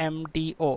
MTO،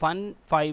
15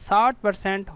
60%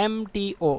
MTO.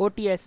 OTS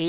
A